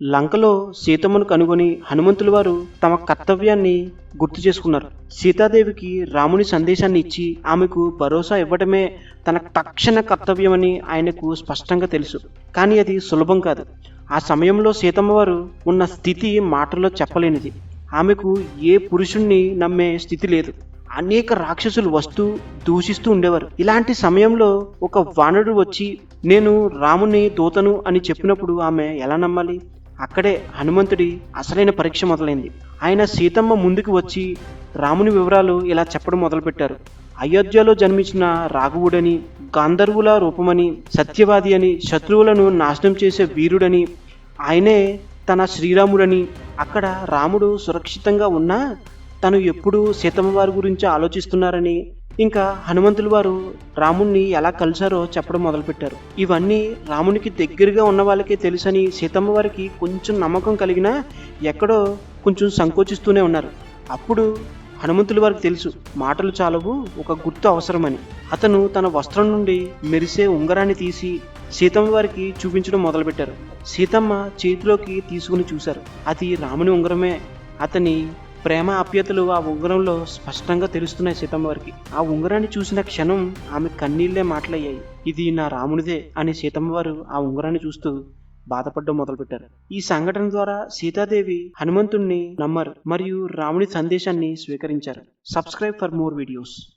లంకలో సీతమ్మను కనుగొని హనుమంతుల వారు తమ కర్తవ్యాన్ని గుర్తు చేసుకున్నారు. సీతాదేవికి రాముని సందేశాన్ని ఇచ్చి ఆమెకు భరోసా ఇవ్వటమే తన తక్షణ కర్తవ్యమని ఆయనకు స్పష్టంగా తెలుసు. కానీ అది సులభం కాదు. ఆ సమయంలో సీతమ్మ వారు ఉన్న స్థితి మాటల్లో చెప్పలేనిది. ఆమెకు ఏ పురుషుణ్ణి నమ్మే స్థితి లేదు. అనేక రాక్షసులు వస్తూ దూషిస్తూ ఉండేవారు. ఇలాంటి సమయంలో ఒక వానరుడు వచ్చి నేను రాముని దూతను అని చెప్పినప్పుడు ఆమె ఎలా నమ్మాలి? అక్కడే హనుమంతుడి అసలైన పరీక్ష మొదలైంది. ఆయన సీతమ్మ ముందుకు వచ్చి రాముని వివరాలు ఇలా చెప్పడం మొదలుపెట్టారు. అయోధ్యలో జన్మించిన రాఘవుడని, గాంధర్వుల రూపమని, సత్యవాది అని, శత్రువులను నాశనం చేసే వీరుడని, ఆయనే తన శ్రీరాముడని, అక్కడ రాముడు సురక్షితంగా ఉన్నా తను ఎప్పుడూ సీతమ్మ వారి గురించి ఆలోచిస్తున్నారని, ఇంకా హనుమంతుల వారు రాముణ్ణి ఎలా కలిశారో చెప్పడం మొదలుపెట్టారు. ఇవన్నీ రామునికి దగ్గరగా ఉన్న వాళ్ళకే తెలుసని సీతమ్మ వారికి కొంచెం నమ్మకం కలిగినా ఎక్కడో కొంచెం సంకోచిస్తూనే ఉన్నారు. అప్పుడు హనుమంతుల వారికి తెలుసు మాటలు చాలవు, ఒక గుర్తు అవసరమని. అతను తన వస్త్రం నుండి మెరిసే ఉంగరాన్ని తీసి సీతమ్మ వారికి చూపించడం మొదలుపెట్టారు. సీతమ్మ చేతిలోకి తీసుకుని చూశారు. అది రాముని ఉంగరమే. అతని ప్రేమ ఆప్యాయతలు ఆ ఉంగరంలో స్పష్టంగా తెలుస్తున్నాయి సీతమ్మ వారికి. ఆ ఉంగరాన్ని చూసిన క్షణం ఆమె కన్నీళ్లే మాటలయ్యాయి. ఇది నా రామునిదే అని సీతమ్మ వారు ఆ ఉంగరాన్ని చూస్తూ బాధపడడం మొదలుపెట్టారు. ఈ సంఘటన ద్వారా సీతాదేవి హనుమంతుణ్ణి నమ్మారు మరియు రాముని సందేశాన్ని స్వీకరించారు. Subscribe for more videos.